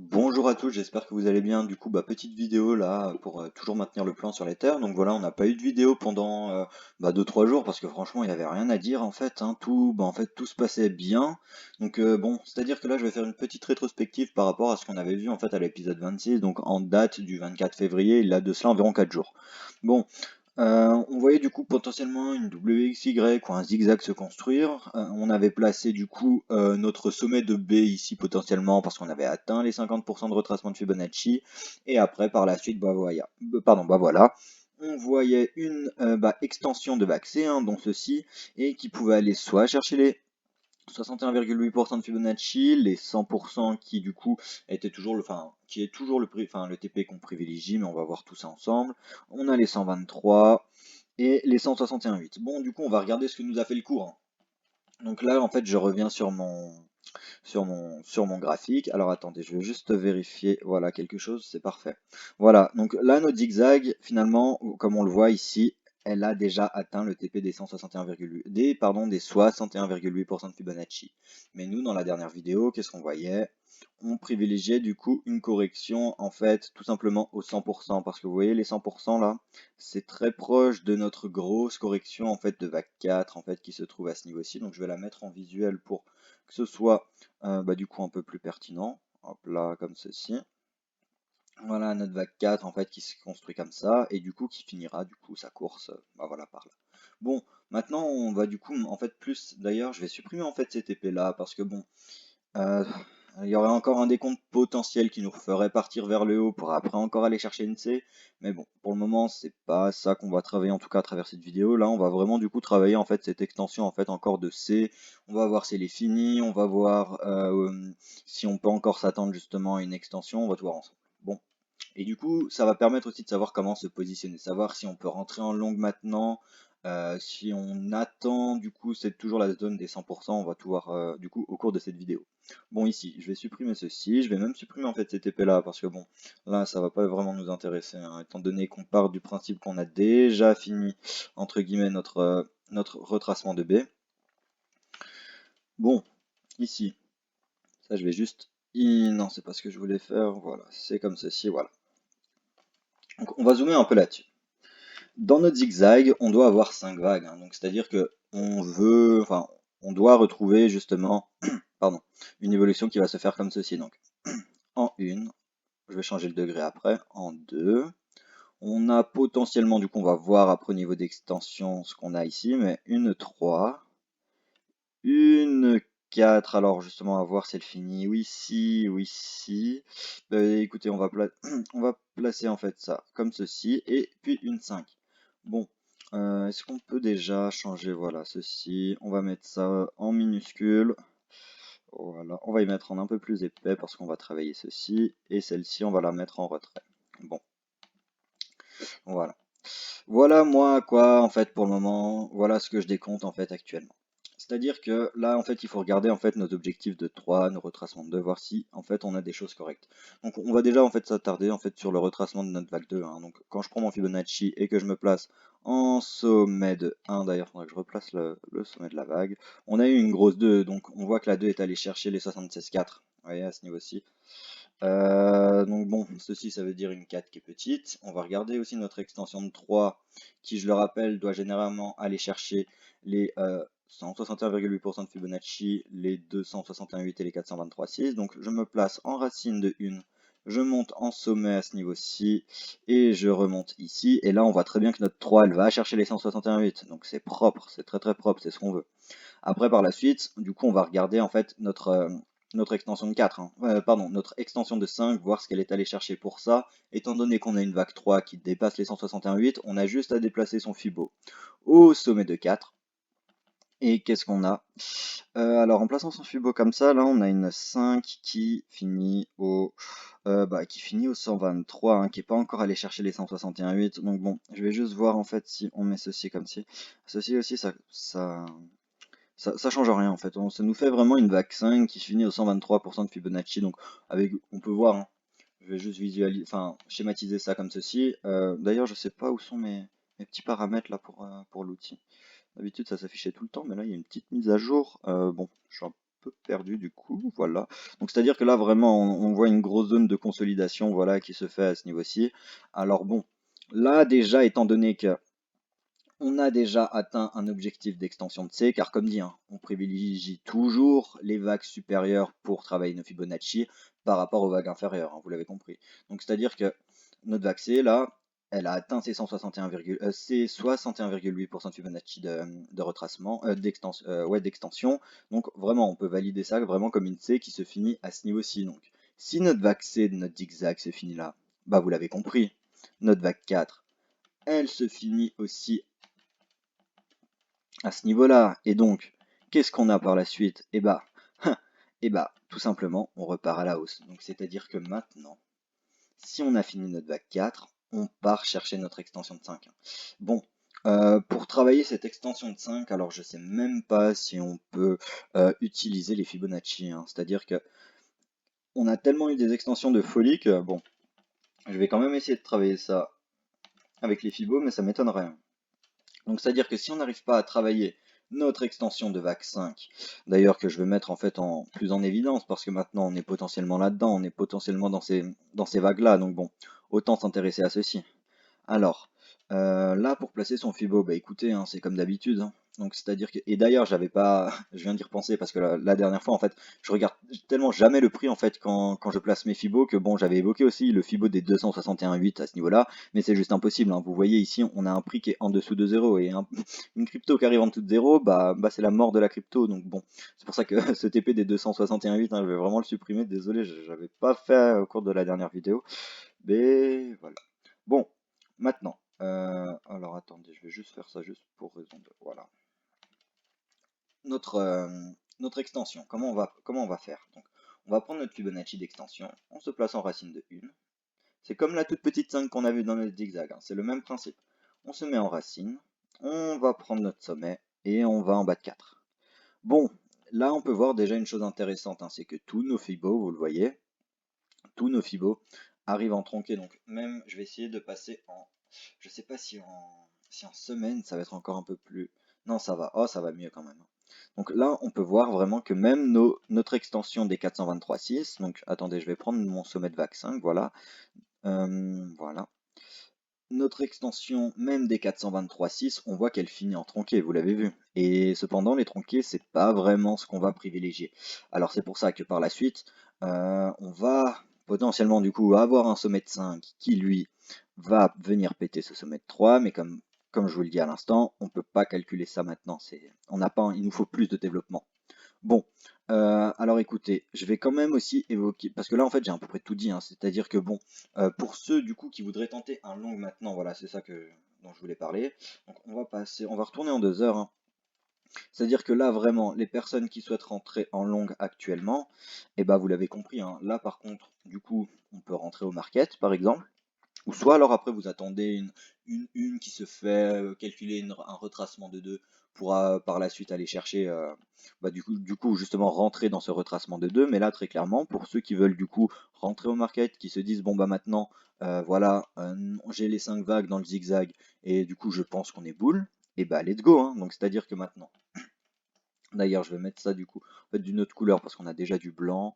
Bonjour à tous, j'espère que vous allez bien. Du coup, petite vidéo là pour toujours maintenir le plan sur les terres. Donc voilà, on n'a pas eu de vidéo pendant 2-3 jours parce que franchement, il n'y avait rien à dire en fait, hein. Tout se passait bien. Donc bon, c'est-à-dire que là, je vais faire une petite rétrospective par rapport à ce qu'on avait vu en fait à l'épisode 26, donc en date du 24 février, il y a de cela environ 4 jours. Bon, on voyait du coup potentiellement une WXY ou un zigzag se construire. On avait placé du coup notre sommet de B ici potentiellement parce qu'on avait atteint les 50% de retracement de Fibonacci. Et après par la suite, voilà. On voyait une extension de vague C1, dont ceci, et qui pouvait aller soit chercher les 61,8% de Fibonacci, les 100% qui du coup était toujours qui est toujours le TP qu'on privilégie, mais on va voir tout ça ensemble. On a les 123 et les 161,8. Bon, du coup, on va regarder ce que nous a fait le cours, hein. Donc là, en fait, je reviens sur mon graphique. Alors attendez, je vais juste vérifier, voilà, quelque chose, c'est parfait. Voilà, donc là, notre zigzag, finalement, comme on le voit ici, elle a déjà atteint le TP des 161,8, des 61,8% de Fibonacci. Mais nous, dans la dernière vidéo, qu'est-ce qu'on voyait? On privilégiait du coup une correction, en fait, tout simplement au 100%, parce que vous voyez les 100% là, c'est très proche de notre grosse correction, en fait, de vague 4, en fait, qui se trouve à ce niveau-ci. Donc je vais la mettre en visuel pour que ce soit du coup un peu plus pertinent. Hop là, comme ceci. Voilà notre vague 4 en fait qui se construit comme ça et du coup qui finira du coup sa course voilà par là. Bon, maintenant on va du coup en fait plus d'ailleurs je vais supprimer en fait cette épée là parce que bon euh, il y aurait encore un décompte potentiel qui nous ferait partir vers le haut pour après encore aller chercher une C. Mais bon, pour le moment, c'est pas ça qu'on va travailler en tout cas à travers cette vidéo. Là, on va vraiment du coup travailler en fait cette extension en fait encore de C. On va voir si elle est finie, on va voir si on peut encore s'attendre justement à une extension, on va tout voir ensemble. Bon, et du coup, ça va permettre aussi de savoir comment se positionner, savoir si on peut rentrer en longue maintenant, si on attend, du coup, c'est toujours la zone des 100%, on va tout voir du coup au cours de cette vidéo. Bon, ici, je vais supprimer ceci, je vais même supprimer en fait cette épée là, parce que bon, là, ça va pas vraiment nous intéresser, hein, étant donné qu'on part du principe qu'on a déjà fini, entre guillemets, notre retracement de B. Bon, ici, ça je vais juste... Non, c'est pas ce que je voulais faire, voilà, c'est comme ceci, voilà. Donc on va zoomer un peu là-dessus. Dans notre zigzag, on doit avoir 5 vagues, hein. Donc c'est-à-dire que on doit retrouver justement, pardon, une évolution qui va se faire comme ceci. Donc en 1, je vais changer le degré après, en 2, on a potentiellement, du coup on va voir après au niveau d'extension ce qu'on a ici, mais une 3, une 4, alors justement à voir si elle finit, oui si, oui si. Écoutez, on va placer en fait ça comme ceci, et puis une 5. Bon, est-ce qu'on peut déjà changer, voilà, ceci, on va mettre ça en minuscule, voilà, on va y mettre en un peu plus épais parce qu'on va travailler ceci, et celle-ci on va la mettre en retrait. Bon, voilà. Voilà moi quoi en fait pour le moment, voilà ce que je décompte en fait actuellement. C'est-à-dire que là en fait il faut regarder en fait nos objectifs de 3, nos retracements de 2, voir si en fait on a des choses correctes. Donc on va déjà en fait s'attarder en fait sur le retracement de notre vague 2, hein. Donc quand je prends mon Fibonacci et que je me place en sommet de 1, d'ailleurs il faudrait que je replace le sommet de la vague, on a eu une grosse 2, donc on voit que la 2 est allée chercher les 76,4, vous voyez à ce niveau-ci. Donc bon, ceci ça veut dire une 4 qui est petite. On va regarder aussi notre extension de 3 qui, je le rappelle, doit généralement aller chercher les 161,8% de Fibonacci, les 261,8 et les 423,6. Donc je me place en racine de 1, je monte en sommet à ce niveau-ci et je remonte ici. Et là on voit très bien que notre 3 elle va chercher les 161,8. Donc c'est propre, c'est très très propre, c'est ce qu'on veut. Après, par la suite, du coup, on va regarder en fait notre extension de 4, hein. Notre extension de 5, voir ce qu'elle est allée chercher pour ça. Étant donné qu'on a une vague 3 qui dépasse les 161,8, on a juste à déplacer son Fibo au sommet de 4. Et qu'est-ce qu'on a? Alors, en plaçant son Fibo comme ça, là, on a une 5 qui finit qui finit au 123, hein, qui n'est pas encore allé chercher les 161,8. Donc bon, je vais juste voir en fait si on met ceci comme ci. Ceci aussi, ça change rien en fait, ça nous fait vraiment une vague 5 qui finit au 123% de Fibonacci, donc on peut voir, hein. Je vais juste visualiser, enfin schématiser ça comme ceci. D'ailleurs je sais pas où sont mes petits paramètres là pour l'outil. D'habitude ça s'affichait tout le temps, mais là il y a une petite mise à jour. Bon, je suis peu perdu du coup, voilà. Donc c'est-à-dire que là vraiment on voit une grosse zone de consolidation voilà qui se fait à ce niveau-ci. Alors bon, là déjà étant donné que on a déjà atteint un objectif d'extension de C, car comme dit, hein, on privilégie toujours les vagues supérieures pour travailler nos Fibonacci par rapport aux vagues inférieures, hein, vous l'avez compris. Donc c'est-à-dire que notre vague C, là, elle a atteint ses 61,8% de Fibonacci de retracement, d'extension. Donc vraiment, on peut valider ça vraiment comme une C qui se finit à ce niveau-ci. Donc si notre vague C de notre zigzag se finit là, bah vous l'avez compris, notre vague 4, elle se finit aussi à ce niveau-là. Et donc, qu'est-ce qu'on a par la suite? Tout simplement, on repart à la hausse. Donc, c'est-à-dire que maintenant, si on a fini notre vague 4, on part chercher notre extension de 5. Bon, pour travailler cette extension de 5, alors je sais même pas si on peut utiliser les Fibonacci, hein. C'est-à-dire que on a tellement eu des extensions de folie que, bon, je vais quand même essayer de travailler ça avec les Fibos, mais ça m'étonnerait. Donc c'est-à-dire que si on n'arrive pas à travailler notre extension de vague 5, d'ailleurs que je vais mettre en fait plus en évidence parce que maintenant on est potentiellement là-dedans, on est potentiellement dans ces vagues-là, donc bon, autant s'intéresser à ceci. Alors, là pour placer son Fibo, bah écoutez, hein, c'est comme d'habitude, hein. Donc c'est-à-dire que, et d'ailleurs j'avais pas, je viens d'y repenser parce que la dernière fois en fait, je regarde tellement jamais le prix en fait quand je place mes Fibo que bon j'avais évoqué aussi le Fibo des 261,8 à ce niveau-là, mais c'est juste impossible, hein. Vous voyez ici on a un prix qui est en dessous de 0 et une crypto qui arrive en dessous de 0, bah c'est la mort de la crypto, donc bon, c'est pour ça que ce TP des 261,8, hein, je vais vraiment le supprimer, désolé, j'avais pas fait au cours de la dernière vidéo, mais voilà. Bon, maintenant, alors attendez, je vais juste faire ça juste pour raison de... Voilà. Notre, notre extension, comment on va faire? Donc, on va prendre notre Fibonacci d'extension, on se place en racine de 1. C'est comme la toute petite 5 qu'on a vue dans notre zigzag, hein, c'est le même principe. On se met en racine, on va prendre notre sommet et on va en bas de 4. Bon, là on peut voir déjà une chose intéressante, hein, c'est que tous nos Fibos, vous le voyez, tous nos Fibos arrivent en tronqué. Donc même, je vais essayer de passer en... Je sais pas si en semaine, ça va être encore un peu plus... Non, ça va. Oh, ça va mieux quand même. Donc là, on peut voir vraiment que même notre extension des 423.6, donc attendez, je vais prendre mon sommet de vague 5, voilà. Voilà. Notre extension, même des 423.6, on voit qu'elle finit en tronqué, vous l'avez vu. Et cependant, les tronqués, c'est pas vraiment ce qu'on va privilégier. Alors c'est pour ça que par la suite, on va potentiellement du coup avoir un sommet de 5 qui lui va venir péter ce sommet de 3, mais comme je vous le dis à l'instant, on ne peut pas calculer ça maintenant. On n'a pas, il nous faut plus de développement. Bon, alors écoutez, je vais quand même aussi évoquer, parce que là en fait j'ai à peu près tout dit, hein, c'est-à-dire que bon, pour ceux du coup qui voudraient tenter un long maintenant, voilà, c'est ça dont je voulais parler. Donc on va retourner en 2 heures, hein. C'est-à-dire que là vraiment, les personnes qui souhaitent rentrer en long actuellement, et bah vous l'avez compris, hein, là par contre, du coup, on peut rentrer au market par exemple. Ou soit alors après vous attendez une qui se fait calculer un retracement de 2 pour par la suite aller chercher du coup justement rentrer dans ce retracement de 2. Mais là très clairement pour ceux qui veulent du coup rentrer au market, qui se disent bon bah maintenant voilà j'ai les 5 vagues dans le zigzag et du coup je pense qu'on est boule, et bah let's go, hein. Donc c'est à dire que maintenant, d'ailleurs je vais mettre ça du coup en fait d'une autre couleur parce qu'on a déjà du blanc.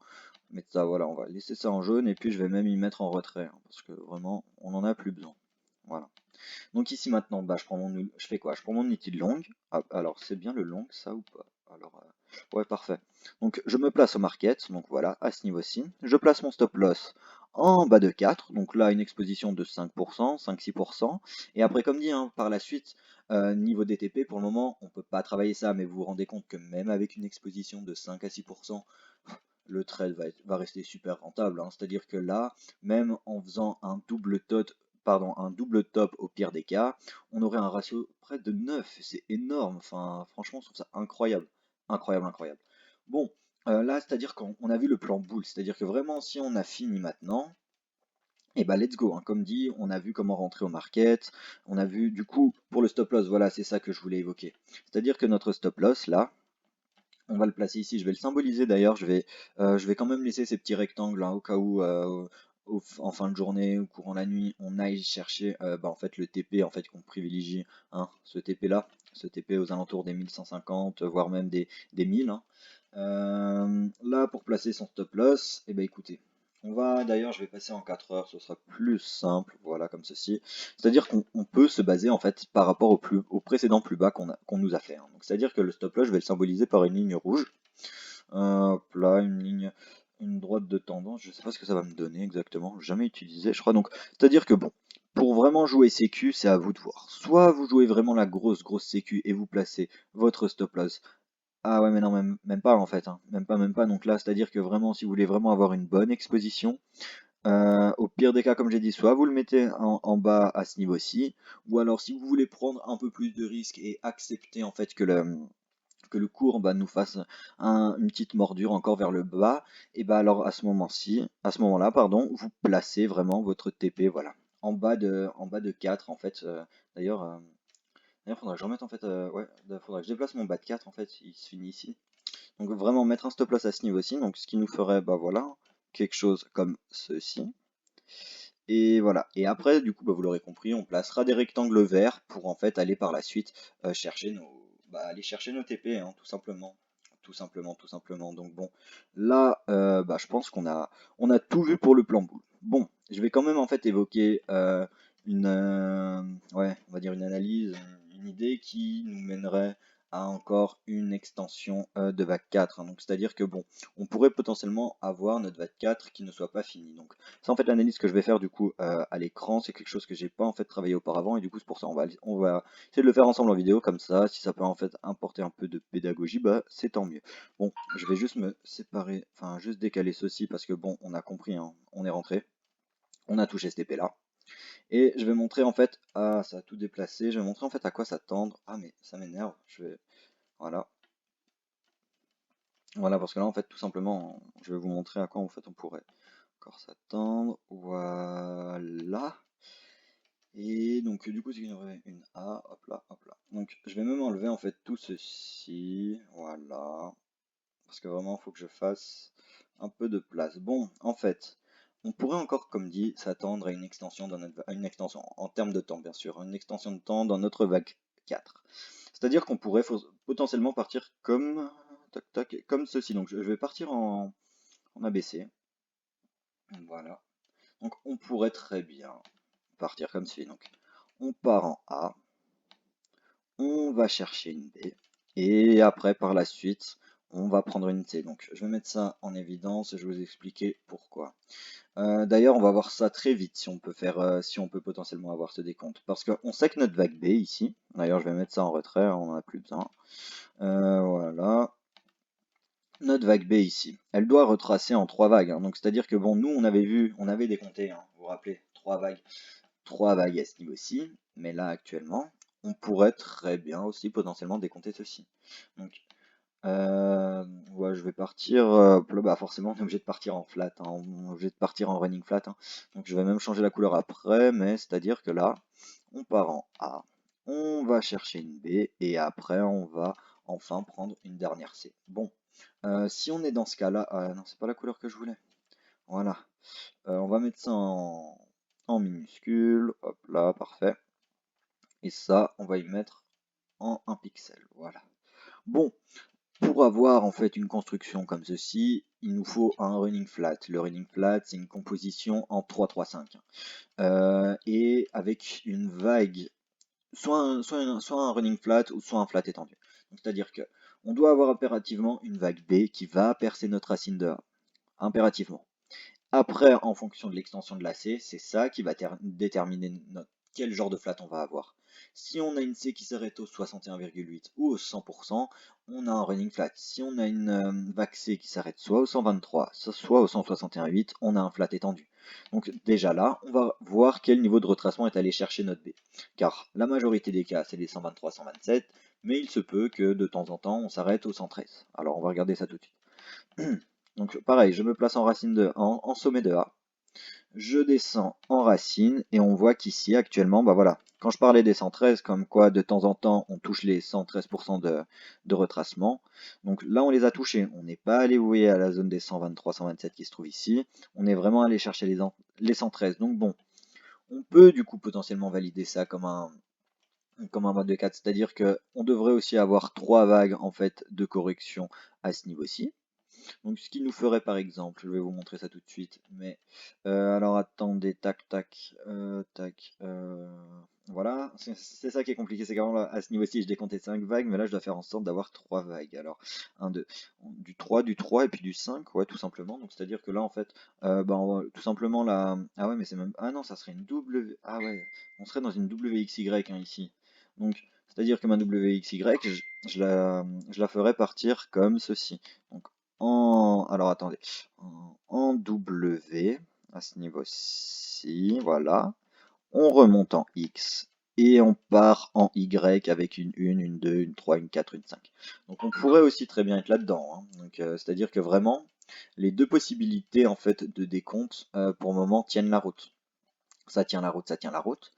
Mettre ça, voilà, on va laisser ça en jaune et puis je vais même y mettre en retrait, hein, parce que vraiment on n'en a plus besoin. Voilà. Donc ici maintenant, bah, je fais quoi? Je prends mon outil de long. Ah, alors c'est bien le long ça ou pas? Alors ouais, parfait. Donc je me place au market, donc voilà, à ce niveau-ci. Je place mon stop loss en bas de 4, donc là une exposition de 5%, 5-6%. Et après comme dit, hein, par la suite, niveau DTP, pour le moment on peut pas travailler ça, mais vous vous rendez compte que même avec une exposition de 5 à 6%, le trade va rester super rentable, hein. C'est-à-dire que là, même en faisant un double top au pire des cas, on aurait un ratio près de 9. C'est énorme. Enfin, franchement, je trouve ça incroyable. Incroyable, incroyable. Bon, là, c'est-à-dire qu'on a vu le plan boule. C'est-à-dire que vraiment, si on a fini maintenant, et bah let's go, hein. Comme dit, on a vu comment rentrer au market. On a vu, du coup, pour le stop loss, voilà, c'est ça que je voulais évoquer. C'est-à-dire que notre stop loss, là, on va le placer ici, je vais le symboliser d'ailleurs, je vais quand même laisser ces petits rectangles, hein, au cas où en fin de journée ou courant la nuit, on aille chercher en fait, le TP en fait, qu'on privilégie, hein, ce TP là, ce TP aux alentours des 1150, voire même des 1000, hein. Là, pour placer son stop loss, et ben écoutez, d'ailleurs, je vais passer en 4 heures, ce sera plus simple, voilà, comme ceci. C'est-à-dire qu'on peut se baser en fait par rapport au précédent plus bas qu'on nous a fait, hein. Donc c'est-à-dire que le stop loss, je vais le symboliser par une ligne rouge. Hop là, une droite de tendance, je sais pas ce que ça va me donner exactement, jamais utilisé, je crois. Donc, c'est-à-dire que bon, pour vraiment jouer sécu, c'est à vous de voir. Soit vous jouez vraiment la grosse sécu et vous placez votre stop loss. Ah ouais, mais non, même pas en fait, hein. Même pas. Donc là, c'est-à-dire que vraiment, si vous voulez vraiment avoir une bonne exposition, au pire des cas, comme j'ai dit, soit vous le mettez en bas à ce niveau-ci, ou alors si vous voulez prendre un peu plus de risques et accepter en fait que le cours bah, nous fasse une petite mordure encore vers le bas, et bah alors à ce moment-là, pardon, vous placez vraiment votre TP, voilà, en bas de 4 en fait. D'ailleurs, faudrait que je remette en fait, ouais, faudrait que je déplace mon bas de 4 en fait, il se finit ici. Donc vraiment mettre un stop loss à ce niveau-ci, donc ce qui nous ferait, bah voilà, quelque chose comme ceci. Et voilà. Et après, du coup, bah, vous l'aurez compris, on placera des rectangles verts pour en fait aller par la suite aller chercher nos TP, hein, tout simplement. Tout simplement, tout simplement. Donc bon, là, bah, je pense qu'on a tout vu pour le plan boule. Bon, je vais quand même en fait évoquer ouais, on va dire une analyse, une idée qui nous mènerait à encore une extension de vague 4, hein. Donc c'est-à-dire que bon, on pourrait potentiellement avoir notre vague 4 qui ne soit pas finie. Donc ça, en fait, l'analyse que je vais faire du coup à l'écran, c'est quelque chose que j'ai pas en fait travaillé auparavant, et du coup c'est pour ça on va essayer de le faire ensemble en vidéo, comme ça, si ça peut en fait importer un peu de pédagogie, bah c'est tant mieux. Bon, je vais juste me séparer, enfin juste décaler ceci parce que bon, on a compris, hein, on est rentré, on a touché ce TP là, et je vais montrer en fait, ah ça a tout déplacé, je vais montrer en fait à quoi s'attendre. Ah mais ça m'énerve, voilà. Voilà, parce que là en fait tout simplement, je vais vous montrer à quoi en fait on pourrait encore s'attendre, voilà. Et donc du coup c'est une A, hop là, hop là. Donc je vais même enlever en fait tout ceci, voilà. Parce que vraiment il faut que je fasse un peu de place. Bon, en fait, on pourrait encore, comme dit, s'attendre à une extension à une extension en termes de temps, bien sûr, une extension de temps dans notre vague 4. C'est-à-dire qu'on pourrait potentiellement partir comme, tac, tac, comme ceci. Donc je vais partir en ABC. Voilà. Donc on pourrait très bien partir comme ceci. Donc on part en A, on va chercher une B, et après par la suite on va prendre une C. Donc je vais mettre ça en évidence et je vais vous expliquer pourquoi. D'ailleurs on va voir ça très vite si on peut potentiellement avoir ce décompte. Parce qu'on sait que notre vague B ici, d'ailleurs je vais mettre ça en retrait, on n'en a plus besoin. Voilà. Notre vague B ici, elle doit retracer en 3 vagues, hein. Donc c'est-à-dire que bon, nous on avait décompté, hein, vous vous rappelez, 3 vagues à ce niveau-ci, mais là actuellement, on pourrait très bien aussi potentiellement décompter ceci. Donc, ouais, je vais partir, bah forcément on est obligé de partir en flat, hein, on est obligé de partir en running flat, hein. Donc je vais même changer la couleur après, mais c'est-à-dire que là, on part en A, on va chercher une B, et après on va enfin prendre une dernière C. Bon, si on est dans ce cas-là, non, c'est pas la couleur que je voulais. Voilà. On va mettre ça en minuscule, hop là, parfait. Et ça, on va y mettre en 1 pixel, voilà. Bon, pour avoir en fait une construction comme ceci, il nous faut un running flat. Le running flat, c'est une composition en 3-3-5. Et avec une vague, soit un running flat ou soit un flat étendu. C'est-à-dire que on doit avoir impérativement une vague B qui va percer notre racine de A. Impérativement. Après, en fonction de l'extension de la C, c'est ça qui va déterminer quel genre de flat on va avoir. Si on a une C qui s'arrête au 61,8 ou au 100%, on a un running flat. Si on a une vague C qui s'arrête soit au 123, soit au 161,8, on a un flat étendu. Donc déjà là, on va voir quel niveau de retracement est allé chercher notre B. Car la majorité des cas, c'est les 123-127, mais il se peut que de temps en temps, on s'arrête au 113. Alors on va regarder ça tout de suite. Donc pareil, je me place en racine en sommet de A. Je descends en racine et on voit qu'ici actuellement, bah voilà, quand je parlais des 113, comme quoi de temps en temps on touche les 113% de retracement. Donc là on les a touchés, on n'est pas allé, vous voyez, à la zone des 123-127 qui se trouve ici. On est vraiment allé chercher les 113. Donc bon, on peut du coup potentiellement valider ça comme comme un mode de 4, c'est-à-dire que on devrait aussi avoir 3 vagues en fait de correction à ce niveau-ci. Donc ce qui nous ferait par exemple, je vais vous montrer ça tout de suite, mais alors attendez, tac tac, tac, voilà, c'est ça qui est compliqué, c'est qu'avant à ce niveau-ci je décomptais 5 vagues, mais là je dois faire en sorte d'avoir 3 vagues. Alors un 2 du 3 et puis du 5, ouais tout simplement, donc c'est-à-dire que là en fait, bah, tout simplement là, ah ouais mais c'est même, ah non ça serait une double, ah ouais, on serait dans une WXY hein, ici, donc c'est-à-dire que ma WXY, je la ferais partir comme ceci. Donc alors attendez, en W, à ce niveau-ci, voilà. On remonte en X et on part en Y avec une 1, une 2, une 3, une 4, une 5. Donc on pourrait aussi très bien être là-dedans, hein. Donc c'est-à-dire que vraiment, les deux possibilités en fait de décompte pour le moment tiennent la route. Ça tient la route, ça tient la route.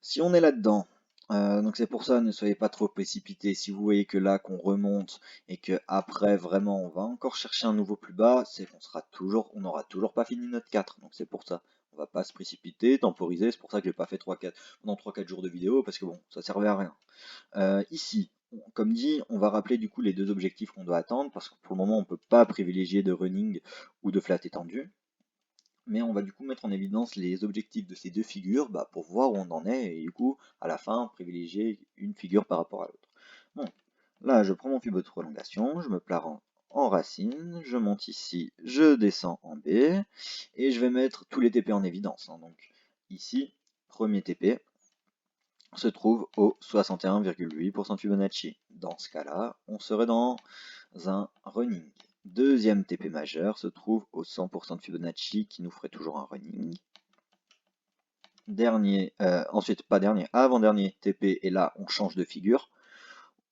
Si on est là-dedans, donc c'est pour ça, ne soyez pas trop précipités. Si vous voyez que là, qu'on remonte et que après vraiment, on va encore chercher un nouveau plus bas, c'est qu'on sera toujours, on n'aura toujours pas fini notre 4. Donc c'est pour ça. On va pas se précipiter, temporiser. C'est pour ça que j'ai pas fait 3-4 pendant 3-4 jours de vidéo parce que bon, ça servait à rien. Ici, comme dit, on va rappeler du coup les deux objectifs qu'on doit attendre parce que pour le moment, on peut pas privilégier de running ou de flat étendu, mais on va du coup mettre en évidence les objectifs de ces deux figures pour voir où on en est et du coup à la fin privilégier une figure par rapport à l'autre. Bon, là je prends mon Fibonacci de prolongation, je me place en racine, je monte ici, je descends en B et je vais mettre tous les TP en évidence, hein. Donc ici, premier TP se trouve au 61,8% de Fibonacci. Dans ce cas-là, on serait dans un running. Deuxième TP majeur se trouve au 100% de Fibonacci qui nous ferait toujours un running. Dernier, ensuite pas dernier, avant-dernier TP et là on change de figure.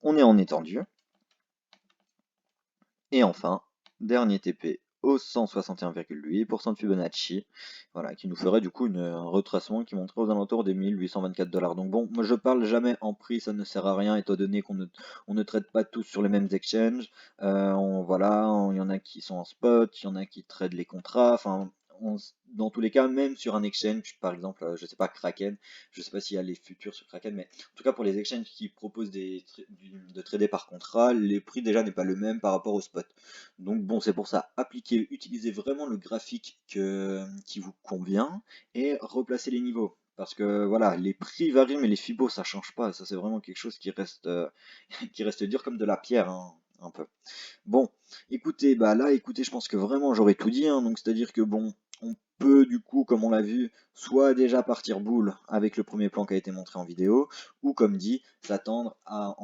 On est en étendu. Et enfin, dernier TP au 161,8% de Fibonacci, voilà, qui nous ferait du coup un retracement qui monterait aux alentours des 1824 $. Donc bon, moi je parle jamais en prix, ça ne sert à rien, étant donné qu'on ne traite pas tous sur les mêmes exchanges. Voilà, il y en a qui sont en spot, il y en a qui traitent les contrats, enfin, dans tous les cas, même sur un exchange, par exemple, je sais pas, Kraken, je sais pas s'il y a les futurs sur Kraken, mais en tout cas pour les exchanges qui proposent de trader par contrat, les prix déjà n'est pas le même par rapport au spot. Donc bon, c'est pour ça, appliquez, utilisez vraiment le graphique qui vous convient et replacez les niveaux. Parce que voilà, les prix varient, mais les fibos ça change pas. Ça c'est vraiment quelque chose qui reste, qui reste dur comme de la pierre, hein, un peu. Bon, écoutez, là, écoutez, je pense que vraiment j'aurais tout dit, hein, donc c'est-à-dire que bon, on peut du coup, comme on l'a vu, soit déjà partir boule avec le premier plan qui a été montré en vidéo, ou comme dit, s'attendre à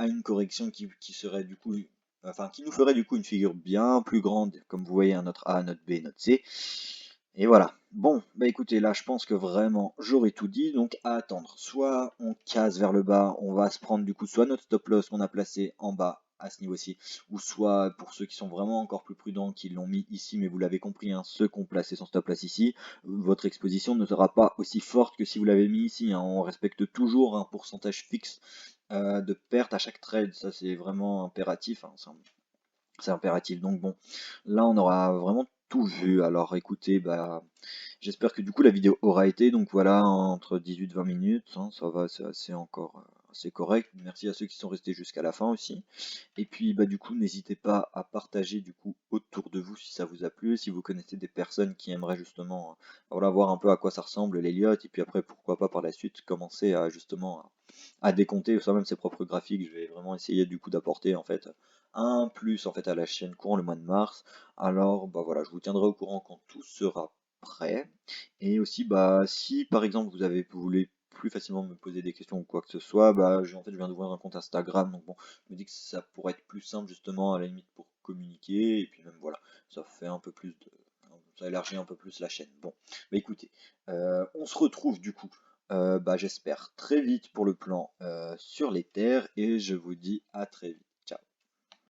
une correction qui serait du coup, enfin, qui nous ferait du coup une figure bien plus grande, comme vous voyez, un notre A, notre B, notre C. Et voilà. Bon, écoutez, là je pense que vraiment j'aurais tout dit, donc à attendre. Soit on casse vers le bas, on va se prendre du coup soit notre stop loss qu'on a placé en bas à ce niveau-ci, ou soit pour ceux qui sont vraiment encore plus prudents, qui l'ont mis ici, mais vous l'avez compris, hein, ceux qui ont placé son stop loss ici, votre exposition ne sera pas aussi forte que si vous l'avez mis ici, hein. On respecte toujours un pourcentage fixe de perte à chaque trade, ça c'est vraiment impératif, hein, c'est impératif. Donc bon, là on aura vraiment tout vu. Alors écoutez, j'espère que du coup la vidéo aura été, donc voilà, entre 18-20 minutes, hein, ça va, c'est assez encore assez correct. Merci à ceux qui sont restés jusqu'à la fin aussi. Et puis du coup, n'hésitez pas à partager du coup autour de vous si ça vous a plu, si vous connaissez des personnes qui aimeraient justement voilà, voir un peu à quoi ça ressemble l'Elliott, et puis après pourquoi pas par la suite commencer à justement à décompter soi-même ses propres graphiques. Je vais vraiment essayer du coup d'apporter en fait un plus en fait à la chaîne courant le mois de mars. Alors voilà, je vous tiendrai au courant quand tout sera prêt. Et aussi si par exemple vous voulez plus facilement me poser des questions ou quoi que ce soit, en fait je viens d'ouvrir un compte Instagram, donc bon, je me dis que ça pourrait être plus simple justement à la limite pour communiquer, et puis même voilà, ça fait un peu plus de. Ça élargit un peu plus la chaîne. Bon, écoutez, on se retrouve du coup, j'espère très vite pour le plan sur les terres, et je vous dis à très vite.